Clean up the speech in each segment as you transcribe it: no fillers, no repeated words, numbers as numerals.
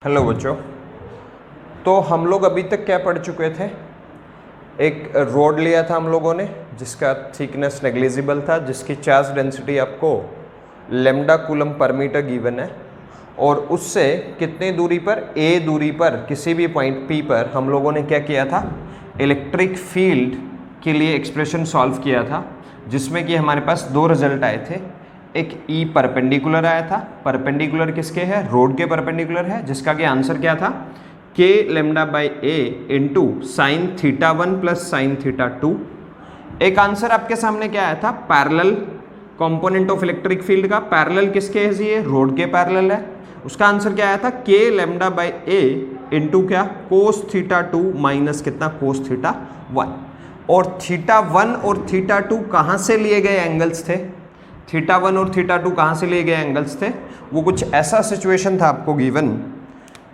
Hello बच्चों। तो हम लोग अभी तक क्या पढ़ चुके थे? एक रोड लिया था हम लोगों ने जिसका थिकनेस नेग्लिजिबल था, जिसकी चार्ज डेंसिटी आपको lambda coulomb per metre given है, और उससे कितनी दूरी पर, ए दूरी पर किसी भी पॉइंट पी पर हम लोगों ने क्या किया था, इलेक्ट्रिक फील्ड के लिए एक्सप्रेशन सॉल्व किया था, जिसमें कि हमारे पास दो रिजल्ट आए थे। एक ई परपेंडिकुलर आया था। परपेंडिकुलर किसके है? रोड के परपेंडिकुलर है, जिसका कि आंसर क्या था, के lambda by A into sine theta 1 plus sine theta 2। एक आंसर आपके सामने क्या आया था, parallel component of electric field का। पैरेलल किसके है जी? ये रोड के पैरेलल है। उसका आंसर क्या आया था, के लेमडा बाई ए इंटू क्या, कोस थीटा 2 माइनस कितना, कोस थीटा 1। और थीटा 1 और थीटा 2 कहाँ से लिए गए एंगल्स थे? थीटा 1 और थीटा 2 कहाँ से लिए गए एंगल्स थे? वो कुछ ऐसा सिचुएशन था आपको गिवन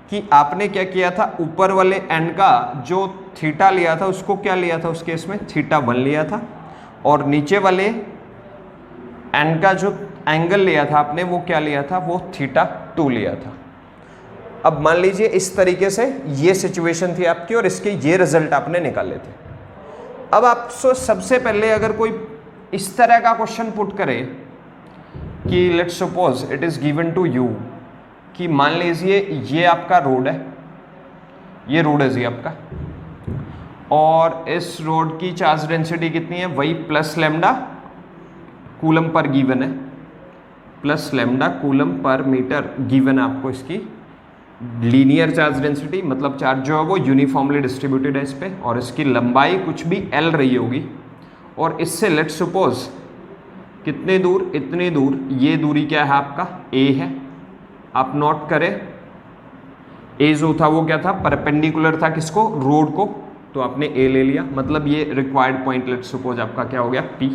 कि आपने क्या किया था, ऊपर वाले एंड का जो थीटा लिया था उसको क्या लिया था, उस केस में थीटा 1 लिया था, और नीचे वाले एंड का जो एंगल लिया था आपने वो क्या लिया था, वो थीटा 2 लिया था। अब मान लीजिए इस तरीके से ये सिचुएशन थी आपकी और इसके ये रिजल्ट आपने निकाले थे। अब आप सबसे पहले अगर कोई इस तरह का क्वेश्चन पुट करे कि let's suppose it is given to you कि मान लीजिए ये आपका रोड है, ये रोड है जी आपका, और इस रोड की चार्ज डेंसिटी कितनी है, वही plus lambda coulomb per given है, plus lambda coulomb per metre given है आपको। इसकी लीनियर चार्ज डेंसिटी मतलब चार्ज जो है वो यूनिफॉर्मली डिस्ट्रीब्यूटेड है इस पे, और इसकी लंबाई कुछ भी एल रही होगी, और इससे लेट्स सपोज कितने दूर, इतनी दूर, ये दूरी क्या है आपका, ए है। आप नोट करें, ए जो था वो क्या था, परपेंडिकुलर था किसको, रोड को, तो आपने ए ले लिया, मतलब ये रिक्वायर्ड पॉइंट लेट्स सपोज आपका क्या हो गया, पी।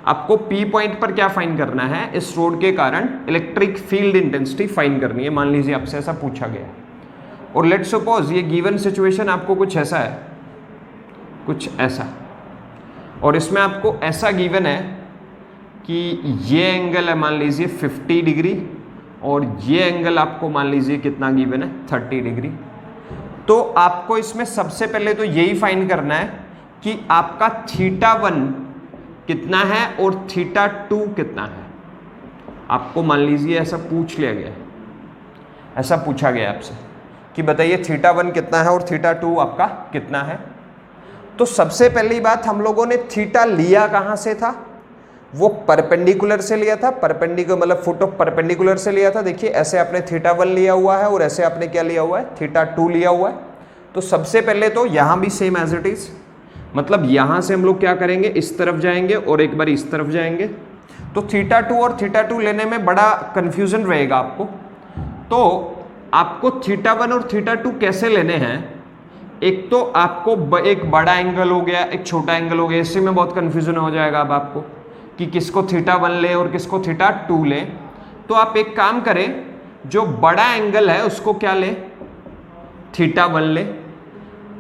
आपको पी पॉइंट पर क्या फाइंड करना है, इस रोड के कारण इलेक्ट्रिक फील्ड इंटेंसिटी फाइंड करनी है। मान लीजिए आपसे ऐसा पूछा गया, और लेट्स सपोज ये गिवन सिचुएशन आपको कुछ ऐसा है, कुछ ऐसा, और इसमें आपको ऐसा गिवन है कि ये एंगल है मान लीजिए 50 डिग्री, और ये एंगल आपको मान लीजिए कितना गिवन है, 30 डिग्री। तो आपको इसमें सबसे पहले तो यही फाइंड करना है कि आपका थीटा 1 कितना है और थीटा 2 कितना है। आपको मान लीजिए ऐसा पूछ लिया गया, ऐसा पूछा गया आपसे कि बताइए थीटा 1 कितना है और थीटा 2 आपका कितना है। तो सबसे पहली बात, हम लोगों ने थीटा लिया कहाँ से था, वो परपेंडिकुलर से लिया था। परपेंडिकुलर मतलब फुट ऑफ परपेंडिकुलर से लिया था। देखिए ऐसे आपने थीटा 1 लिया हुआ है और ऐसे आपने क्या लिया हुआ है, थीटा 2 लिया हुआ है। तो सबसे पहले तो यहाँ भी सेम एज इट इज, मतलब यहाँ से हम लोग क्या करेंगे, इस तरफ जाएंगे और एक बार इस तरफ जाएंगे। तो थीटा 2 और थीटा 2 लेने में बड़ा कंफ्यूजन रहेगा आपको। तो आपको थीटा 1 और थीटा 2 कैसे लेने हैं, एक तो आपको एक बड़ा एंगल हो गया, एक छोटा एंगल हो गया, इससे में बहुत कंफ्यूजन हो जाएगा अब आपको कि किसको थीटा 1 ले और किसको थीटा 2 ले। तो आप एक काम करें, जो बड़ा एंगल है उसको क्या ले, थीटा 1 ले।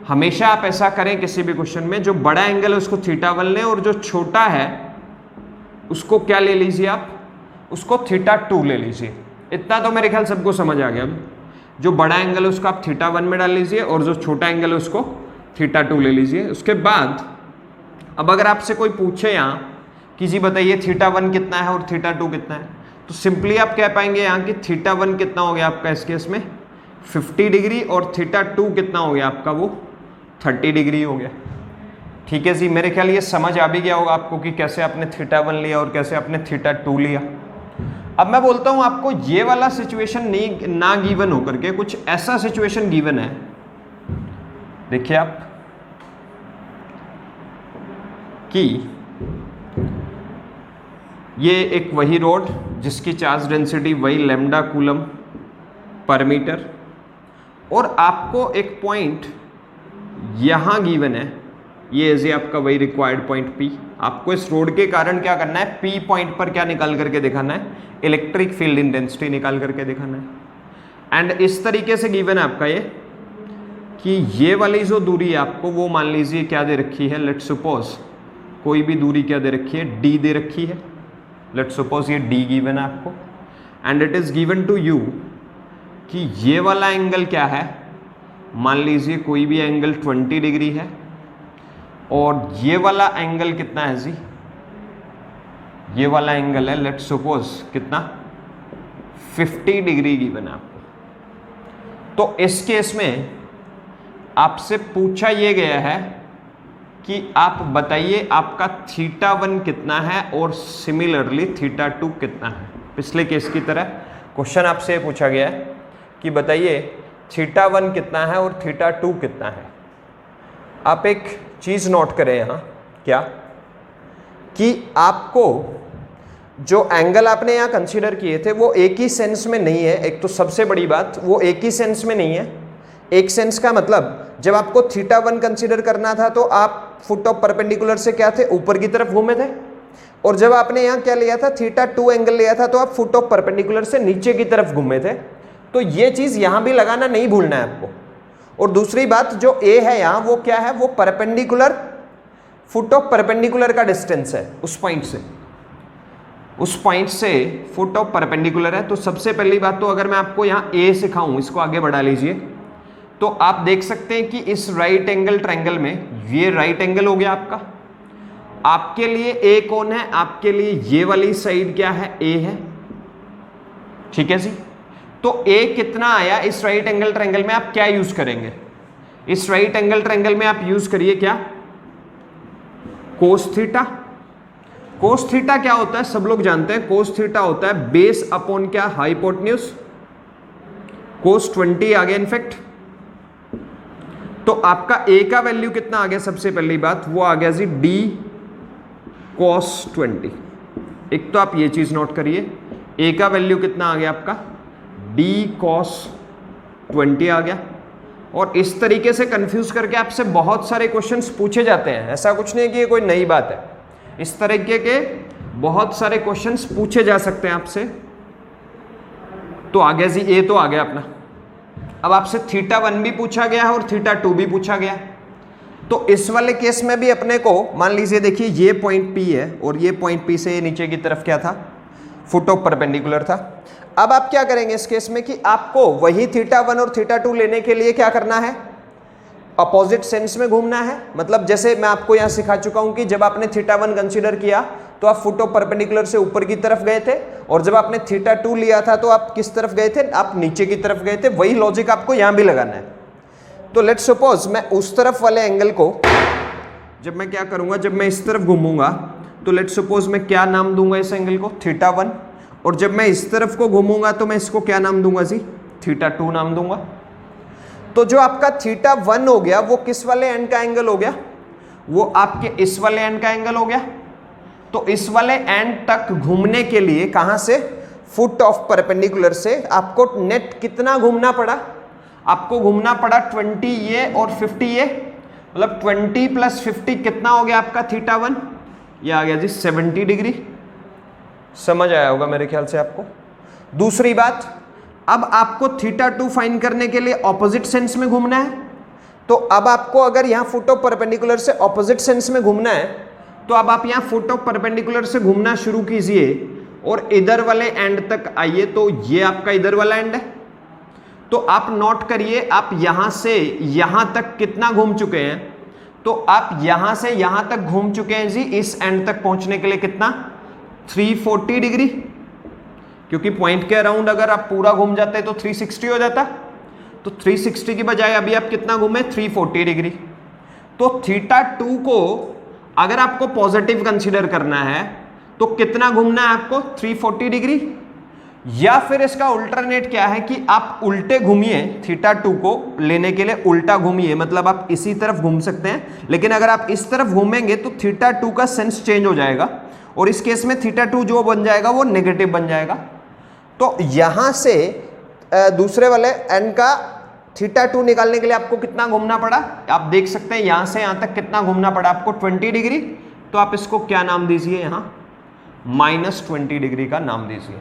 हमेशा आप ऐसा करें किसी भी क्वेश्चन में, जो बड़ा एंगल है उसको थीटा 1 ले, और जो छोटा है उसको क्या ले लीजिए आप, उसको थीटा 2 ले लीजिए। इतना तो मेरे ख्याल सबको समझ आ गया। अब जो बड़ा एंगल है उसको आप थीटा 1 में डाल लीजिए, और जो छोटा एंगल है उसको थीटा 2 ले लीजिए। उसके बाद अब अगर आपसे कोई पूछे यहाँ कि जी बताइए थीटा 1 कितना है और थीटा 2 कितना है, तो सिंपली आप कह पाएंगे यहाँ कि थीटा 1 कितना हो गया आपका इस केस में 50 डिग्री, और थीटा 2 कितना हो गया आपका, वो 30 डिग्री हो गया। ठीक है जी, मेरे ख्याल ये समझ आ भी गया होगा आपको कि कैसे आपने थीटा 1 लिया और कैसे आपने थीटा 2 लिया। अब मैं बोलता हूँ आपको ये वाला सिचुएशन नहीं ना गिवन होकर के कुछ ऐसा सिचुएशन गिवन है। देखिए आप कि ये एक वही रोड जिसकी चार्ज डेंसिटी वही लेमडा कूलम पर मीटर, और आपको एक पॉइंट यहाँ गिवन है, ये एज आपका वही रिक्वायर्ड पॉइंट P। आपको इस रोड के कारण क्या करना है, P पॉइंट पर क्या निकाल करके दिखाना है, इलेक्ट्रिक फील्ड इंटेंसिटी निकाल करके दिखाना है। एंड इस तरीके से गिवन है आपका ये कि ये वाली जो दूरी है आपको वो मान लीजिए क्या दे रखी है, लेट्स सपोज कोई भी दूरी क्या दे रखी है, D दे रखी है। लेट्स सपोज ये D गिवन है आपको, and it is given to you कि ये वाला एंगल क्या है, मान लीजिए कोई भी एंगल 20 डिग्री है और ये वाला एंगल कितना है जी, ये वाला एंगल है लेट्स सपोज कितना 50 डिग्री गिवन है आपको। तो इस केस में आपसे पूछा यह गया है कि आप बताइए आपका θ1 कितना है और सिमिलरली θ2 कितना है। पिछले केस की तरह क्वेश्चन आपसे पूछा गया है कि बताइए θ1 कितना है और θ2 कितना है। आप एक चीज नोट करें यहां, क्या कि आपको जो एंगल आपने यहां कंसीडर किए थे वो एक ही सेंस में नहीं है। एक तो सबसे बड़ी बात वो एक ही सेंस में नहीं है। एक सेंस का मतलब जब आपको θ1 कंसीडर करना था तो आप फुट ऑफ परपेंडिकुलर से क्या थे, ऊपर की तरफ घूमे थे, और जब आपने यहां क्या लिया था θ2 एंगल लिया था तो आप फुट ऑफ परपेंडिकुलर से नीचे की तरफ घूमे थे। तो ये चीज यहां भी लगाना नहीं भूलना है आपको। और दूसरी बात जो ए है यहां वो क्या है, वो परपेंडिकुलर फुट ऑफ परपेंडिकुलर का डिस्टेंस है उस पॉइंट से फुट ऑफ परपेंडिकुलर है। तो सबसे पहली बात तो अगर मैं आपको यहां ए सिखाऊं, इसको आगे बढ़ा लीजिए, तो आप देख सकते हैं कि इस राइट एंगल ट्रायंगल में ये राइट एंगल हो गया आपका। आपके लिए ए कौन है, आपके लिए ये वाली साइड क्या है, ए है, ठीक है जी। तो ए कितना आया इस राइट एंगल ट्रायंगल में, आप क्या यूज करेंगे, इस राइट एंगल ट्रायंगल में आप यूज करिए क्या, कोस थीटा। कोस थीटा क्या होता है, सब लोग जानते हैं, कोस थीटा होता है बेस अपॉन क्या, हाइपोटेन्यूज। कोस 20 आ गया इनफैक्ट। तो आपका ए का वैल्यू कितना आ गया, सबसे पहली बात वो आ गया जी डी cos 20। एक तो आप ये चीज नोट करिए, ए का वैल्यू कितना आ गया आपका, डी cos 20 आ गया। और इस तरीके से कंफ्यूज करके आपसे बहुत सारे क्वेश्चंस पूछे जाते हैं, ऐसा कुछ नहीं है कि ये कोई नई बात है। इस तरीके के बहुत सारे क्वेश्चंस पूछे जा सकते हैं आपसे। तो आ गया जी ए, तो आ गया अपना। अब आपसे θ1 भी पूछा गया है और θ2 भी पूछा गया है। तो इस वाले केस में भी अपने को मान लीजिए, देखिए ये पॉइंट P है और ये पॉइंट P से नीचे की तरफ क्या था, फुट ऑफ परपेंडिकुलर था। अब आप क्या करेंगे इस केस में कि आपको वही θ1 और θ2 लेने के लिए क्या करना है, अपोजिट सेंस में घूमना है। मतलब जैसे मैं आपको यहां सिखा चुका हूं कि जब आपने θ1 कंसीडर किया तो आप फुट ऑफ परपेंडिकुलर से ऊपर की तरफ गए थे, और जब आपने θ2 लिया था तो आप किस तरफ गए थे, आप नीचे की तरफ गए थे। वही लॉजिक आपको यहां भी लगाना है। तो लेट्स सपोज मैं उस तरफ वाले एंगल को जब मैं क्या करूंगा, जब मैं इस तरफ घूमूंगा तो लेट्स सपोज मैं क्या नाम दूंगा इस एंगल को, θ1, और जब मैं इस तरफ को घूमूंगा तो मैं इसको क्या नाम दूंगा जी, θ2 नाम दूंगा। तो जो आपका θ1 हो गया वो किस वाले एंड का एंगल हो गया, वो आपके इस वाले एंड का एंगल हो गया। तो इस वाले एंड तक घूमने के लिए कहां से, फुट ऑफ परपेंडिकुलर से आपको नेट कितना घूमना पड़ा, आपको घूमना पड़ा 20 ये और 50 ये, मतलब 20 + 50 कितना हो गया आपका θ1, ये आ गया जी 70 डिग्री। समझ आया होगा मेरे ख्याल से आपको। दूसरी बात, अब आपको θ2 फाइंड करने के लिए ऑपोजिट सेंस में घूमना है। तो अब आपको अगर यहां फुट ऑफ परपेंडिकुलर से ऑपोजिट सेंस में घूमना है तो अब आप यहां फुट ऑफ परपेंडिकुलर से घूमना शुरू कीजिए और इधर वाले एंड तक आइए। तो ये आपका इधर वाला एंड है। तो आप नोट करिए, आप यहां से यहां तक कितना घूम चुके हैं, तो आप यहां से यहां तक घूम चुके हैं जी, इस एंड तक पहुंचने के लिए कितना, 340 डिग्री। क्योंकि पॉइंट के अराउंड अगर आप पूरा घूम जाते तो 360 हो जाता। तो 360 की बजाय अभी आप कितना घूमे, 340 डिग्री। तो θ2 को अगर आपको पॉजिटिव कंसीडर करना है तो कितना घूमना है आपको, 340 डिग्री। या फिर इसका अल्टरनेट क्या है कि आप उल्टे घूमिए, θ2 को लेने के लिए उल्टा घूमिए, मतलब आप इसी तरफ घूम सकते हैं। लेकिन अगर आप इस तरफ घूमेंगे तो θ2 का सेंस चेंज हो जाएगा और इस केस में θ2 जो बन जाएगा वो नेगेटिव बन जाएगा। तो यहां से दूसरे वाले एंड का θ2 निकालने के लिए आपको कितना घूमना पड़ा, आप देख सकते हैं यहां से यहां तक कितना घूमना पड़ा आपको, 20 डिग्री। तो आप इसको क्या नाम दीजिए, यहां -20 डिग्री का नाम दीजिए।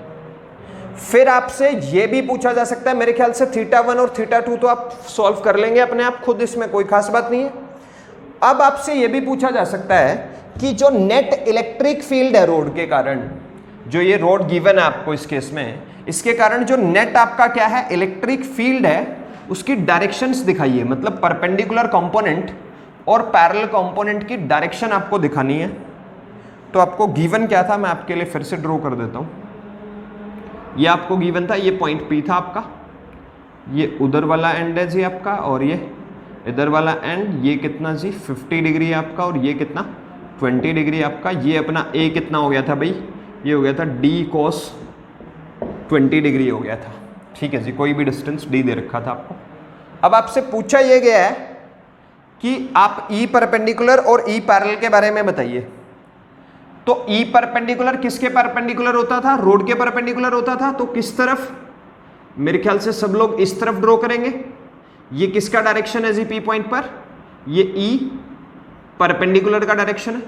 फिर आपसे यह भी पूछा जा सकता है, मेरे ख्याल से θ1 और θ2 तो आप सॉल्व कर लेंगे अपने आप खुद, इसमें कोई खास बात नहीं है। अब आपसे यह भी पूछा जा सकता है कि जो नेट इलेक्ट्रिक फील्ड है रोड के कारण, जो ये रोड गिवन है आपको इस केस में, इसके कारण जो नेट आपका क्या है, इलेक्ट्रिक फील्ड है, उसकी डायरेक्शंस दिखाइए, मतलब परपेंडिकुलर कंपोनेंट और पैरेलल कंपोनेंट की डायरेक्शन आपको दिखानी है। तो आपको गिवन क्या था, मैं आपके लिए फिर से ड्रॉ कर देता हूं। ये आपको गिवन था, ये पॉइंट P था आपका, ये उधर वाला एंड है जी आपका, और ये इधर वाला एंड, ये कितना जी 50 डिग्री है आपका, और ये कितना 20 डिग्री आपका। ये अपना A कितना हो गया था भाई, ये हो गया था D cos 20 डिग्री हो गया था। ठीक है जी, कोई भी डिस्टेंस D दे रखा था आपको। अब आपसे पूछा ये गया है कि आप E परपेंडिकुलर और E पैरेलल के बारे में बताइए। तो E परपेंडिकुलर किसके परपेंडिकुलर होता था, रोड के परपेंडिकुलर होता था। तो किस तरफ, मेरे ख्याल से सब लोग इस तरफ ड्रॉ करेंगे। ये किसका डायरेक्शन है जी P पॉइंट पर, ये E परपेंडिकुलर का डायरेक्शन है,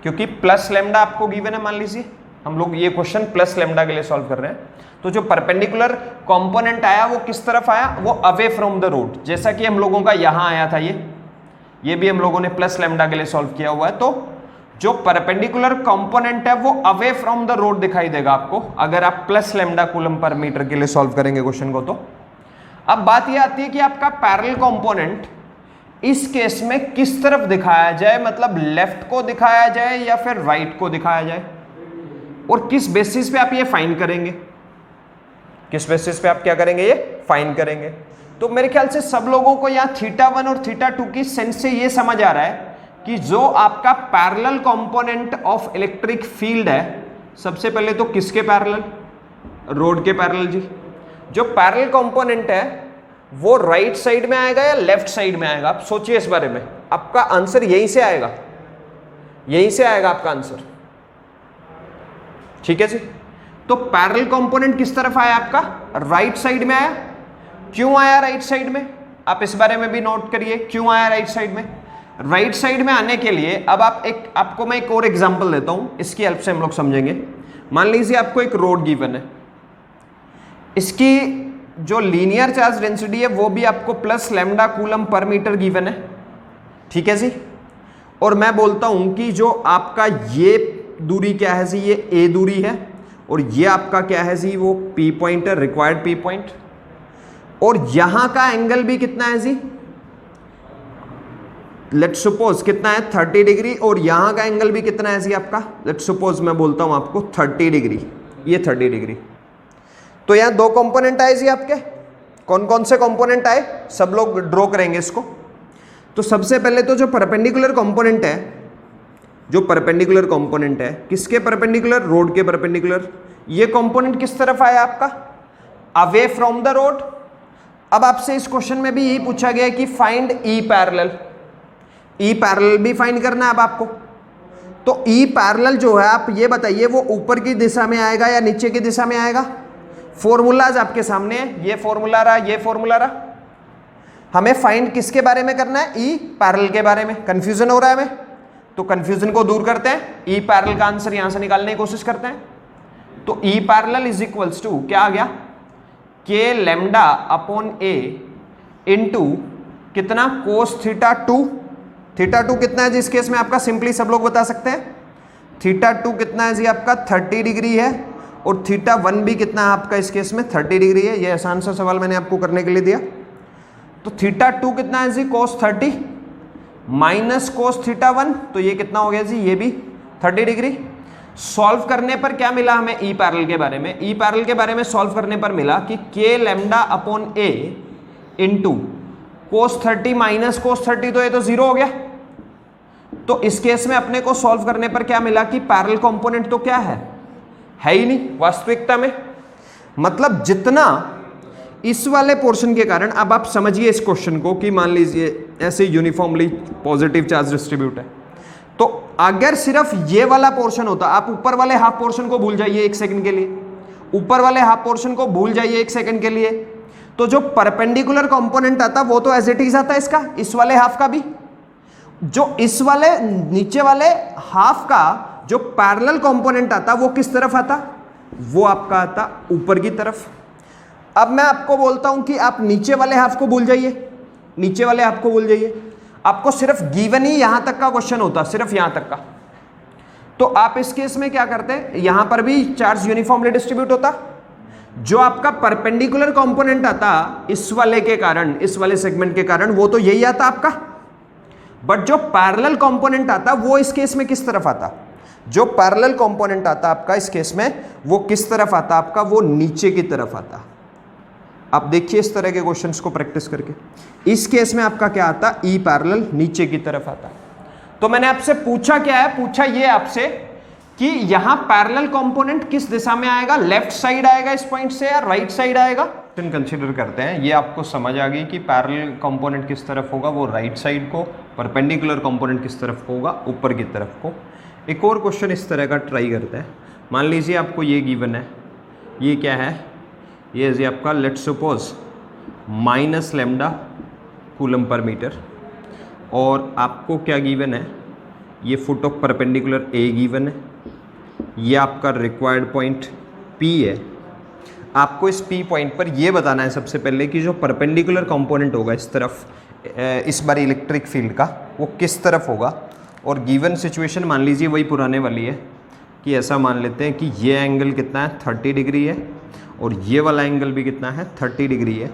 क्योंकि प्लस लेमडा आपको गिवन है। मान लीजिए हम लोग ये क्वेश्चन प्लस लेमडा के लिए सॉल्व कर रहे हैं, तो जो परपेंडिकुलर कंपोनेंट आया वो किस तरफ आया, वो अवे फ्रॉम द रोड, जैसा कि हम लोगों का यहां आया था। ये भी हम लोगों ने प्लस लेमडा के लिए सॉल्व किया हुआ है। तो जो परपेंडिकुलर कंपोनेंट है वो अवे फ्रॉम द रोड दिखाई देगा आपको, अगर आप plus lambda coulomb per metre के लिए सॉल्व करेंगे क्वेश्चन को। तो अब बात यह आती है कि आपका पैरेलल कंपोनेंट इस केस में किस तरफ दिखाया जाए, मतलब लेफ्ट को दिखाया जाए या फिर राइट को दिखाया जाए, और किस बेसिस पे आप ये फाइंड करेंगे, किस बेसिस पे आप क्या करेंगे, ये फाइंड करेंगे। तो मेरे ख्याल से सब लोगों को यहाँ θ1 और θ2 की सेंस से ये समझ आ रहा है कि जो आपका parallel component of electric field है, सबसे पहले तो किसके पैरेलल, रोड के पैरेलल जी। जो पैरेलल कंपोनेंट है वो राइट साइड में आएगा या लेफ्ट साइड में आएगा, आप सोचिए इस बारे में। आपका आंसर यहीं से आएगा, यहीं से आएगा आपका आंसर। ठीक है जी। तो पैरेलल कंपोनेंट किस तरफ आया आपका, राइट साइड में आया। क्यों आया राइट साइड में, आप इस बारे में भी नोट करिए, क्यों आया राइट साइड में। राइट साइड में आने के लिए अब आपको मैं एक और एग्जांपल देता हूं, इसकी हेल्प से हम लोग समझेंगे। मान लीजिए आपको एक रोड गिवन है, इसकी जो लीनियर चार्ज डेंसिटी है वो भी आपको plus lambda coulomb per metre given है। ठीक है जी। और मैं बोलता हूं कि जो आपका ये दूरी क्या है जी, ये A दूरी है, और ये आपका क्या है जी, वो P पॉइंट है, रिक्वायर्ड P पॉइंट। और यहां का एंगल भी कितना है जी, लेट्स सपोज कितना है 30 डिग्री, और यहां का एंगल भी कितना है जी आपका, लेट्स सपोज मैं बोलता हूं आपको 30 डिग्री, ये 30 डिग्री। तो यहां दो कंपोनेंट आए जी आपके, कौन कौन से कंपोनेंट आए, सब लोग ड्रॉ करेंगे इसको। तो सबसे पहले तो जो परपेंडिकुलर कंपोनेंट है, जो परपेंडिकुलर कंपोनेंट है किसके परपेंडिकुलर, रोड के परपेंडिकुलर। ये कंपोनेंट किस तरफ आया आपका, अवे फ्रॉम द रोड। अब आपसे इस क्वेश्चन में भी यही पूछा गया है कि find E parallel, E parallel भी फाइंड करना है अब आपको। तो E पैरेलल जो है, आप ये बताइए वो ऊपर की दिशा में आएगा या नीचे की दिशा में आएगा। फॉर्मूलाज आपके सामने है, ये फॉर्मूला रहा, ये फॉर्मूला रहा। हमें फाइंड किसके बारे में करना है, E पैरेलल के बारे में। कंफ्यूजन हो रहा है हमें, तो कंफ्यूजन को दूर करते हैं, E पैरेलल का आंसर यहां से निकालने की कोशिश करते हैं। तो E parallel is equals to क्या आ गया, K lambda upon A into कितना, कोस θ2। θ2 कितना है जी इस केस में आपका, सिंपली सब लोग बता सकते हैं। θ2 कितना है जी आपका 30 डिग्री है, और θ1 भी कितना है आपका इस केस में 30 डिग्री है। ये आसान सा सवाल मैंने आपको करने के लिए दिया। तो θ2 कितना है जी cos 30 माइनस cos θ1, तो ये कितना हो गया जी, ये भी 30 डिग्री। सॉल्व करने पर क्या मिला हमें E पैरेलल के बारे में, E पैरेलल के बारे में सॉल्व करने पर मिला कि K lambda upon A into cos 30 minus cos 30, तो ये तो 0 हो गया। तो इस केस में अपने को सॉल्व करने पर क्या मिला कि पैरेलल कंपोनेंट तो क्या है ही नहीं वास्तविकता में। मतलब जितना इस वाले पोर्शन के कारण, अब आप समझिए इस क्वेश्चन को कि मान लीजिए ऐसे यूनिफॉर्मली पॉजिटिव चार्ज डिस्ट्रीब्यूट है, तो अगर सिर्फ ये वाला पोर्शन होता, आप ऊपर वाले हाफ पोर्शन को भूल जाइए एक सेकंड के लिए, ऊपर वाले हाफ पोर्शन को भूल जाइए एक सेकंड के लिए, तो जो परपेंडिकुलर कंपोनेंट आता वो तो एज इट इज आता है इसका, इस वाले हाफ का भी। जो इस वाले नीचे वाले हाफ का जो पैरेलल कंपोनेंट आता वो किस तरफ आता, वो आपका आता ऊपर की तरफ। अब मैं आपको बोलता हूं कि आप नीचे वाले हाफ को भूल जाइए, नीचे वाले हाफ को भूल जाइए, आपको सिर्फ गिवन ही यहां तक का क्वेश्चन होता, सिर्फ यहां तक का। तो आप इस केस में क्या करते हैं, यहां पर भी चार्ज यूनिफॉर्मली डिस्ट्रीब्यूट होता, जो आपका परपेंडिकुलर कंपोनेंट आता इस वाले के कारण, इस वाले सेगमेंट के कारण, वो तो यही आता आपका, बट जो पैरेलल कंपोनेंट आता वो इस केस में किस तरफ आता? जो पैरेलल कंपोनेंट आता आपका इस केस में वो किस तरफ आता आपका? वो नीचे की तरफ आता। आप देखिए इस तरह के क्वेश्चंस को प्रैक्टिस करके, इस केस में आपका क्या आता? ई पैरेलल नीचे की तरफ आता। तो मैंने आपसे पूछा क्या है? पूछा ये आपसे कि यहां पैरेलल कंपोनेंट किस दिशा में आएगा? लेफ्ट साइड आएगा इस पॉइंट से या राइट साइड आएगा? कंसीडर करते हैं, ये आपको समझ आ गई कि पैरेलल कंपोनेंट किस तरफ होगा, वो राइट साइड को, परपेंडिकुलर कंपोनेंट किस तरफ होगा, ऊपर की तरफ को। एक और क्वेश्चन इस तरह का ट्राई करते हैं। मान लीजिए आपको ये गिवन है, ये क्या है? ये है आपका let's suppose minus lambda coulomb per metre, और आपको क्या गिवन है? ये foot of perpendicular A given है, ये आपका रिक्वायर्ड पॉइंट पी है। आपको इस पी पॉइंट पर ये बताना है सबसे पहले कि जो परपेंडिकुलर कंपोनेंट होगा इस तरफ, इस बार इलेक्ट्रिक फील्ड का, वो किस तरफ होगा। और गिवन सिचुएशन मान लीजिए वही पुराने वाली है कि ऐसा मान लेते हैं कि ये एंगल कितना है? 30 डिग्री है, और ये वाला एंगल भी कितना है? 30 डिग्री है।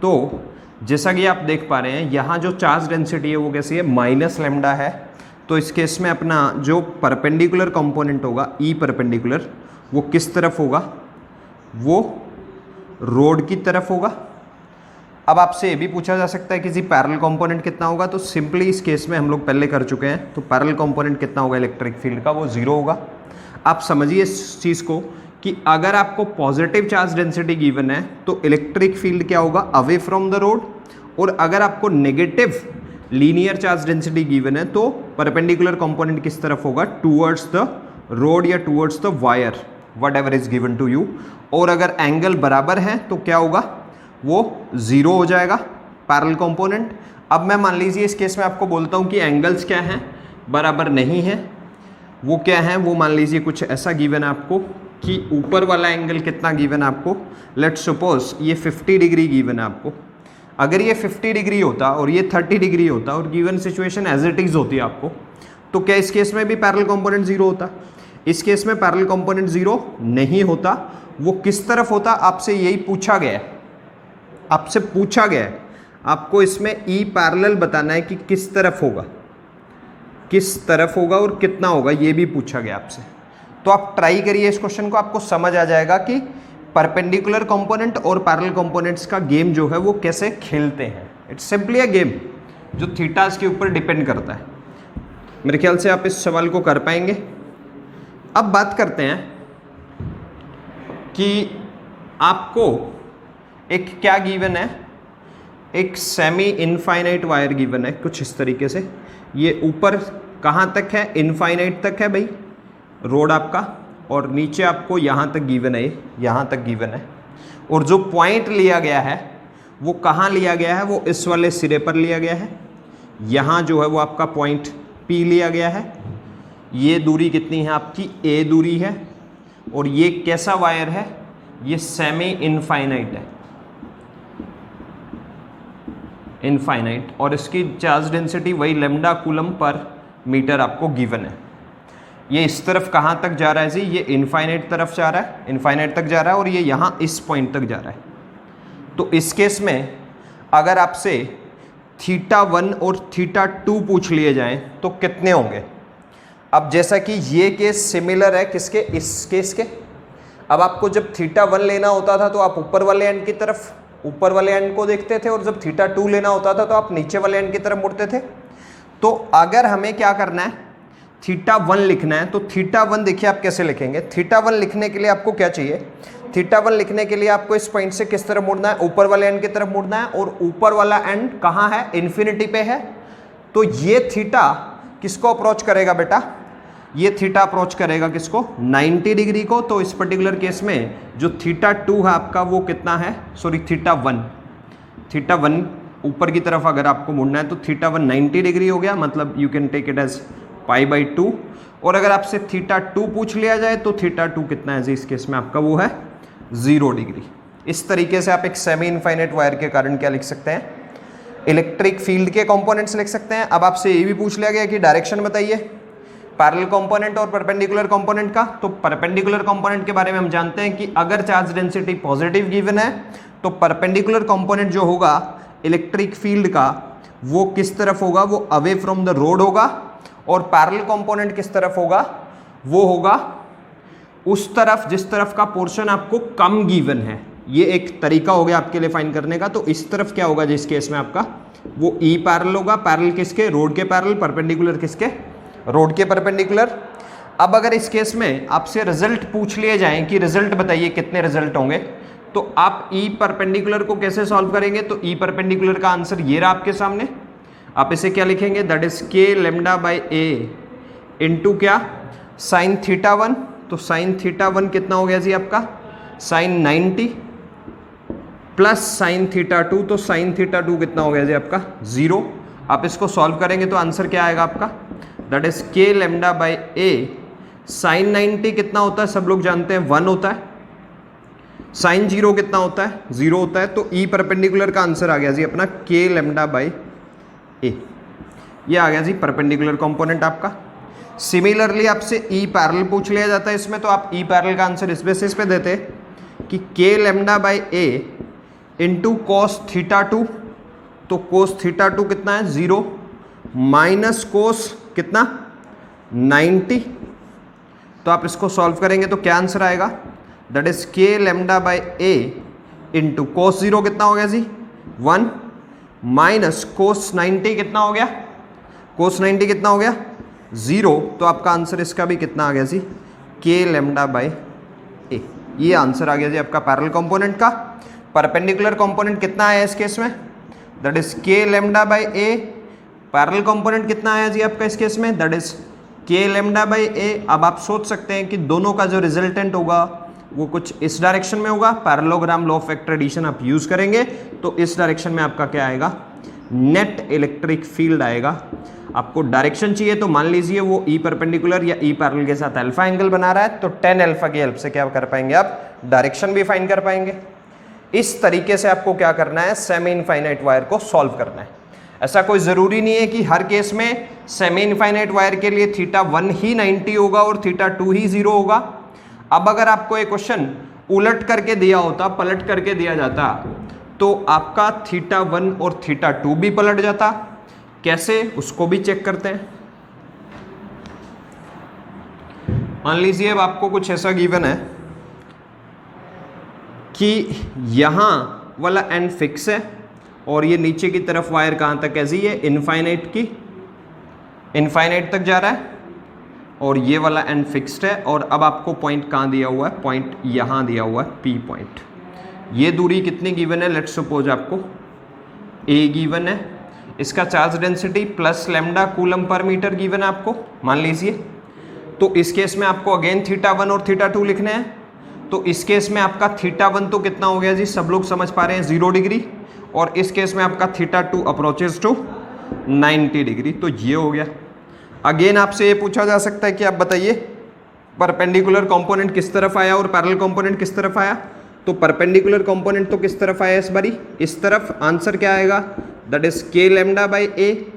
तो जैसा कि आप देख पा रहे हैं यहाँ जो चार्ज डेंसिटी है वो कैसी है? माइनस लैम्डा है। तो इस केस में अपना जो परपेंडिकुलर कंपोनेंट होगा ई परपेंडिकुलर, वो किस तरफ होगा? वो रोड की तरफ होगा। अब आपसे ये भी पूछा जा सकता है कि जी पैरेलल कंपोनेंट कितना होगा, तो सिंपली इस केस में हम लोग पहले कर चुके हैं, तो पैरेलल कंपोनेंट कितना होगा इलेक्ट्रिक फील्ड का? वो 0 होगा। आप समझिए इस चीज़ को कि अगर आपको पॉजिटिव चार्ज डेंसिटी गिवन है तो इलेक्ट्रिक फील्ड क्या होगा? Away from the rod. और अगर आपको negative linear charge density given है तो परपेंडिकुलर कंपोनेंट किस तरफ होगा? टूवर्ड्स द रोड या towards the wire, whatever is given to you. और अगर एंगल बराबर है तो क्या होगा? वो 0 हो जाएगा पैरेलल कंपोनेंट। अब मैं मान लीजिए इस केस में आपको बोलता हूँ कि एंगल्स क्या हैं? बराबर नहीं है। वो क्या है? वो मान लीजिए कुछ ऐसा गिवन है आपको कि ऊपर वाला एंगल कितना गिवन है आपको? लेट्स सपोज ये 50 डिग्री गिवन है आपको। अगर ये 50 डिग्री होता और ये 30 डिग्री होता और given situation as it is होती आपको, तो क्या इस केस में भी पैरेलल कंपोनेंट 0 होता? इस केस में पैरेलल कंपोनेंट 0 नहीं होता। वो किस तरफ होता? आपसे यही पूछा गया है, आपसे पूछा गया है। आपको इसमें ई पैरेलल बताना है कि किस तरफ होगा, किस तरफ होगा और कितना होगा, ये भी पूछा गया आपसे। तो आप ट्राई करिए इस क्वेश्चन को, आपको समझ आ जाएगा कि परपेंडिकुलर कंपोनेंट और पैरेलल कंपोनेंट्स का गेम जो है वो कैसे खेलते हैं। इट्स सिंपली अ गेम जो थीटास के ऊपर डिपेंड करता है। मेरे ख्याल से आप इस सवाल को कर पाएंगे। अब बात करते हैं कि आपको एक क्या गिवन है? एक सेमी इनफाइनाइट वायर गिवन है कुछ इस तरीके से। ये ऊपर कहाँ तक है? इनफाइनाइट तक है भाई रोड आपका, और नीचे आपको यहाँ तक गिवन है, यहाँ तक गिवन है। और जो पॉइंट लिया गया है वो कहाँ लिया गया है? वो इस वाले सिरे पर लिया गया है। यहाँ जो है वो आपका पॉइंट P लिया गया है। ये दूरी कितनी है आपकी? A दूरी है। और ये कैसा वायर है? ये सेमी इनफाइनाइट है, इनफाइनाइट, और इसकी चार्ज डेंसिटी वही लैम्डा कूलम पर मीटर आपको गिवन है। ये इस तरफ कहाँ तक जा रहा है जी? ये इनफाइनाइट तरफ जा रहा है, इनफाइनाइट तक जा रहा है, और ये यहाँ इस पॉइंट तक जा रहा है। तो इस केस में अगर आपसे θ1 और θ2 पूछ लिए जाएं तो कितने होंगे? अब जैसा कि ये केस सिमिलर है किसके? इस केस के। अब आपको जब θ1 लेना होता था तो आप ऊपर वाले एंड की तरफ, ऊपर वाले एंड को देखते थे, और जब θ2 लेना होता था तो आप नीचे वाले एंड की तरफ मुड़ते थे। तो अगर हमें क्या करना है? θ1 लिखना है, तो θ1 देखिए आप कैसे लिखेंगे। θ1 लिखने के लिए आपको क्या चाहिए? θ1 लिखने के लिए आपको इस पॉइंट से किस तरफ मुड़ना है? ऊपर वाले एंड की तरफ मुड़ना है, और ऊपर वाला एंड कहाँ है? इन्फिनिटी पे है। तो ये थीटा किसको अप्रोच करेगा बेटा? ये थीटा अप्रोच करेगा किसको? 90 डिग्री को। तो इस पर्टिकुलर केस में जो θ2 है आपका वो कितना है? सॉरी θ1 ऊपर की तरफ अगर आपको मुड़ना है तो θ1 90 डिग्री हो गया, मतलब you can take it as π/2। और अगर आपसे θ2 पूछ लिया जाए तो θ2 कितना है जी? इस केस में आपका वो है 0 डिग्री। इस तरीके से आप एक सेमी इनफाइनाइट वायर के कारण क्या लिख सकते हैं? इलेक्ट्रिक फील्ड के कंपोनेंट्स लिख सकते हैं। अब आपसे ये भी पूछ लिया गया कि डायरेक्शन बताइए। पैरेलल कंपोनेंट और परपेंडिकुलर कंपोनेंट का। तो परपेंडिकुलर कंपोनेंट के बारे में हम जानते हैं कि अगर चार्ज डेंसिटी पॉजिटिव गिवन है तो परपेंडिकुलर कंपोनेंट जो होगा इलेक्ट्रिक फील्ड का वो किस तरफ होगा, वो अवे फ्रॉम द रोड होगा, और पैरेलल कंपोनेंट किस तरफ होगा, वो होगा उस तरफ जिस तरफ का पोर्शन आपको कम गिवन है। ये एक तरीका हो गया आपके लिए फाइंड करने का। तो इस तरफ क्या होगा जिस केस में आपका वो ई पैरेलल होगा, पैरेलल किसके, रोड के पैरेलल, परपेंडिकुलर किसके, रोड के परपेंडिकुलर। अब अगर इस केस में आपसे रिजल्ट पूछ लिए जाएं कि रिजल्ट बताइए कितने रिजल्ट होंगे, तो आप ई परपेंडिकुलर को कैसे सॉल्व करेंगे। तो ई परपेंडिकुलर का आंसर ये रहा आपके सामने। आप इसे क्या लिखेंगे, दैट इज के लेमडा बाई ए इंटू क्या, साइन थीटा 1। तो साइन थीटा 1 कितना हो गया जी आपका, साइन 90 प्लस साइन थीटा 2। तो साइन थीटा 2 कितना हो गया जी आपका, 0। आप इसको सॉल्व करेंगे तो आंसर क्या आएगा आपका, दैट इज के लेमडा बाई ए साइन 90 कितना होता है, सब लोग जानते हैं 1 होता है। साइन 0 कितना होता है, 0 होता है। तो ई परपेंडिकुलर का आंसर आ गया जी अपना के लेमडा बाई ए। ये आ गया जी परपेंडिकुलर कंपोनेंट आपका। सिमिलरली आपसे ई पैरेलल पूछ लिया जाता है इसमें, तो आप ई पैरेलल का आंसर इस बेसिस पे देते कि के lambda by A into cos theta 2। तो कोस थीटा 2 कितना है, 0 माइनस कोस कितना 90। तो आप इसको सॉल्व करेंगे तो क्या आंसर आएगा, दैट इज के lambda by A into cos 0 कितना हो गया जी 1 माइनस कोस 90 कितना हो गया, कोस 90 कितना हो गया 0। तो आपका आंसर इसका भी कितना आ गया जी, के लेमडा बाई ए। ये आंसर आ गया जी आपका पैरेलल कंपोनेंट का। परपेंडिकुलर कंपोनेंट कितना आया इस केस में, दैट इज के lambda by A. Parallel component कितना आया जी आपका इस केस में, दैट इज के लेमडा बाई ए। अब आप सोच सकते हैं कि दोनों का जो रिजल्टेंट होगा वो कुछ इस डायरेक्शन में होगा। Parallelogram law of vector addition आप यूज करेंगे तो इस डायरेक्शन में आपका क्या आएगा, नेट इलेक्ट्रिक फील्ड आएगा। आपको डायरेक्शन चाहिए तो मान लीजिए वो ई परपेंडिकुलर या ई पैरेलल के साथ अल्फा एंगल बना रहा है, तो tan अल्फा की हेल्प से क्या कर पाएंगे आप, डायरेक्शन भी फाइंड कर पाएंगे। इस तरीके से आपको क्या करना है, सेमी इनफाइनाइट वायर को सॉल्व करना है। ऐसा कोई ज़रूरी नहीं है कि हर केस में सेमी इनफाइनाइट वायर के लिए थीटा 1 ही 90 होगा और थीटा 2 ही 0 होगा। अब अगर आपको एक क्वेश्चन उलट करके दिया होता, पलट करके दिया जाता, तो आपका थीटा 1 और थीटा 2 भी पलट जाता। कैसे, उसको भी चेक करते हैं। मान लीजिए अब आपको कुछ ऐसा गिवन है कि यहां वाला एंड फिक्स है और ये नीचे की तरफ वायर कहां तक है जी, ये इनफाइनाइट तक जा रहा है और ये वाला एंड फिक्स्ड है। और अब आपको पॉइंट कहां दिया हुआ है, पॉइंट यहां दिया हुआ है, पी पॉइंट। ये दूरी कितनी गिवन है, लेट्स सपोज आपको ए गिवन है, इसका charge density plus lambda coulomb per metre given है आपको, मान लीजिए। तो इस केस में आपको अगेन थीटा 1 और थीटा 2 लिखने हैं। तो इस केस में आपका थीटा 1 तो कितना हो गया जी, सब लोग समझ पा रहे हैं 0 डिग्री, और इस केस में आपका थीटा 2 अप्रोचेस टू 90 डिग्री। तो ये हो गया। अगेन आपसे ये पूछा जा सकता है कि आप बताइए परपेंडिकुलर कंपोनेंट किस तरफ आया और पैरेलल कंपोनेंट किस तरफ आया। तो परपेंडिकुलर कंपोनेंट तो किस तरफ आया इस बारी, इस तरफ। आंसर क्या आएगा, दैट इज के लेमडा बाई ए।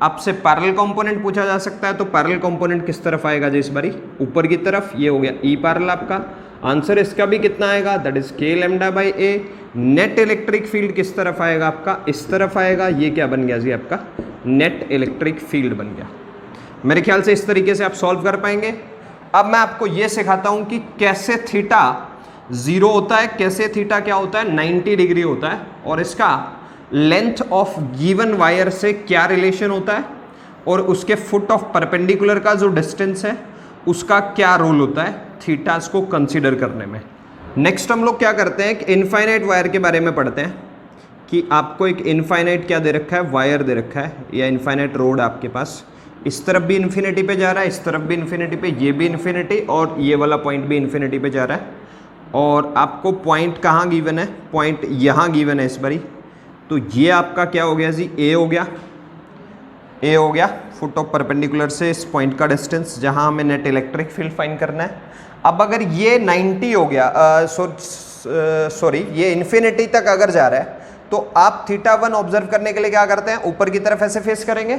आपसे पैरेलल कंपोनेंट पूछा जा सकता है, तो पैरेलल कंपोनेंट किस तरफ आएगा जी इस बारी, ऊपर की तरफ। ये हो गया ई पैरेलल आपका। आंसर इसका भी कितना आएगा, दैट इज के lambda by A. Net electric field किस तरफ आएगा आपका, इस तरफ आएगा। ये क्या बन गया जी आपका, नेट इलेक्ट्रिक फील्ड बन गया। मेरे ख्याल से इस तरीके से आप सॉल्व कर पाएंगे। अब मैं आपको ये सिखाता हूं कि कैसे थीटा 0 होता है, कैसे थीटा क्या होता है 90 डिग्री होता है, और इसका लेंथ ऑफ गिवन वायर से क्या रिलेशन होता है, और उसके फुट ऑफ परपेंडिकुलर का जो डिस्टेंस है उसका क्या रोल होता है थीटास को कंसीडर करने में। नेक्स्ट हम लोग क्या करते हैं कि इनफाइनाइट वायर के बारे में पढ़ते हैं कि आपको एक इनफाइनाइट क्या दे रखा है, वायर दे रखा है, या इनफाइनाइट रोड आपके पास। इस तरफ भी इन्फिनिटी पे जा रहा है, इस तरफ भी इन्फिनिटी पे, ये भी इन्फिनिटी, और ये वाला पॉइंट भी इन्फिनिटी पे जा रहा है। और आपको पॉइंट कहाँ गिवन है, पॉइंट यहाँ गिवन है इस बारी। तो ये आपका क्या हो गया जी, ए हो गया। ए हो गया फुट ऑफ परपेंडिकुलर से इस पॉइंट का डिस्टेंस जहाँ हमें नेट इलेक्ट्रिक फील्ड फाइंड करना है। अब अगर ये 90 हो गया, सॉरी ये इन्फिनिटी तक अगर जा रहा है, तो आप थीटा 1 ऑब्जर्व करने के लिए क्या करते हैं, ऊपर की तरफ ऐसे फेस करेंगे।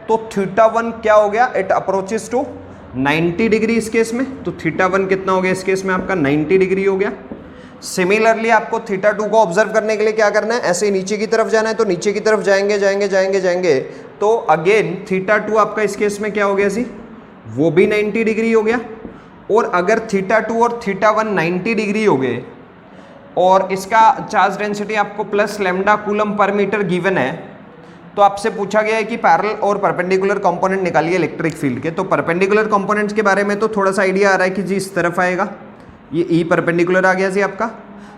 तो θ1 क्या हो गया, इट अप्रोचेस टू 90 डिग्री इस केस में, तो θ1 कितना हो गया इस केस में आपका 90 डिग्री हो गया। सिमिलरली आपको θ2 को ऑब्जर्व करने के लिए क्या करना है, ऐसे नीचे की तरफ जाना है, तो नीचे की तरफ जाएंगे जाएंगे जाएंगे जाएंगे, तो अगेन θ2 आपका इस केस में क्या हो गया जी, वो भी 90 डिग्री हो गया। और अगर θ2 और θ1 90 डिग्री हो गए और इसका चार्ज डेंसिटी आपको plus lambda coulomb per metre given है, तो आपसे पूछा गया है कि पैरेलल और परपेंडिकुलर कंपोनेंट निकालिए इलेक्ट्रिक फील्ड के। तो परपेंडिकुलर कंपोनेंट्स के बारे में तो थोड़ा सा आइडिया आ रहा है कि जी इस तरफ आएगा, ये ई परपेंडिकुलर आ गया जी आपका।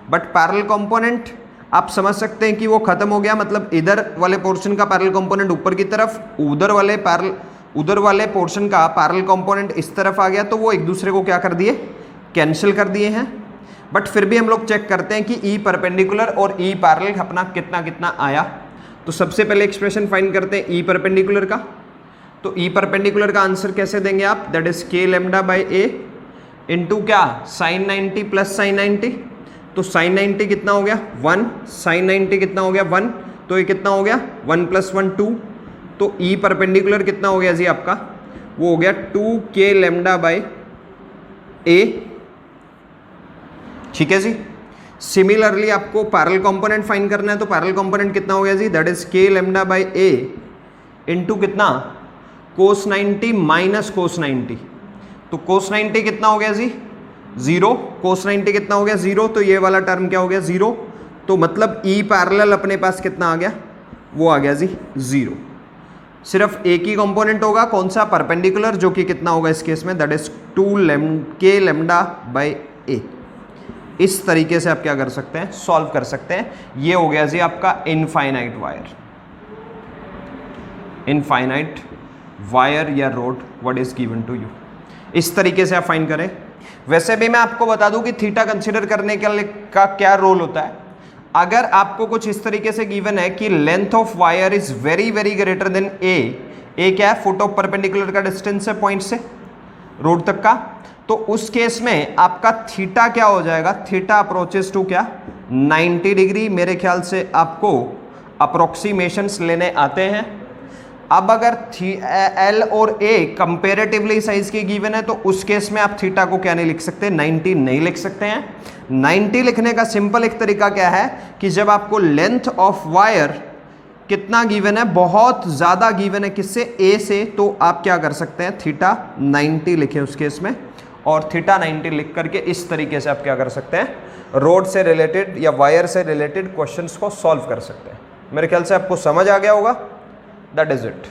बट पैरेलल कंपोनेंट आप समझ सकते हैं कि वो खत्म हो गया, मतलब इधर वाले पोर्शन का पैरेलल कंपोनेंट ऊपर की तरफ, उधर वाले पोर्शन का पैरेलल कंपोनेंट इस तरफ आ गया, तो वो एक दूसरे को क्या कर दिए, कैंसिल कर दिए हैं। बट फिर भी हम लोग चेक करते हैं कि ई परपेंडिकुलर और ई पैरेलल अपना कितना कितना आया। तो सबसे पहले एक्सप्रेशन फाइंड करते हैं ई परपेंडिकुलर का। तो ई परपेंडिकुलर का आंसर कैसे देंगे आप, that is k lambda by a into क्या, साइन 90 प्लस साइन 90। तो साइन 90 कितना हो गया 1, साइन 90 कितना हो गया 1, तो ये कितना हो गया 1 + 1 2। तो ई परपेंडिकुलर कितना हो गया जी आपका, वो हो गया 2k लैम्डा बाई a। ठीक है जी। सिमिलरली आपको पैरेलल कंपोनेंट फाइंड करना है, तो पैरेलल कंपोनेंट कितना हो गया जी, that is k lambda by a into कितना, cos 90 माइनस cos 90। तो cos 90 कितना हो गया जी 0, cos 90 कितना हो गया 0, तो ये वाला टर्म क्या हो गया 0। तो मतलब ई पैरेलल अपने पास कितना आ गया, वो आ गया जी 0। सिर्फ एक ही कंपोनेंट होगा, कौन सा, परपेंडिकुलर, जो कि कितना होगा इस केस में, that is 2k lambda by a। इस तरीके से आप क्या कर सकते हैं, सॉल्व कर सकते हैं। ये हो गया जी आपका इनफाइनाइट वायर, इनफाइनाइट वायर या rod what is given to you. इस तरीके से आप फाइंड करें। वैसे भी मैं आपको बता दूं कि थीटा कंसीडर करने का क्या रोल होता है। अगर आपको कुछ इस तरीके से गिवन है कि length of wire is very very greater than a क्या है, फुट ऑफ परपेंडिकुलर का डिस्टेंस है पॉइंट से रोड तक का, तो उस केस में आपका थीटा क्या हो जाएगा, थीटा अप्रोचेस टू क्या 90 डिग्री। मेरे ख्याल से आपको अप्रोक्सीमेशंस लेने आते हैं। अब अगर एल और ए कंपेरेटिवली साइज के गिवन है, तो उस केस में आप थीटा को क्या नहीं लिख सकते, 90 नहीं लिख सकते हैं। 90 लिखने का सिंपल एक तरीका क्या है कि जब आपको लेंथ ऑफ वायर कितना गिवन है, बहुत ज़्यादा गिवन है किससे, ए से, तो आप क्या कर सकते हैं, थीटा 90 लिखें उस केस में, और थीटा 90 लिख करके इस तरीके से आप क्या कर सकते हैं, रोड से रिलेटेड या वायर से रिलेटेड क्वेश्चंस को सॉल्व कर सकते हैं। मेरे ख्याल से आपको समझ आ गया होगा। That is it.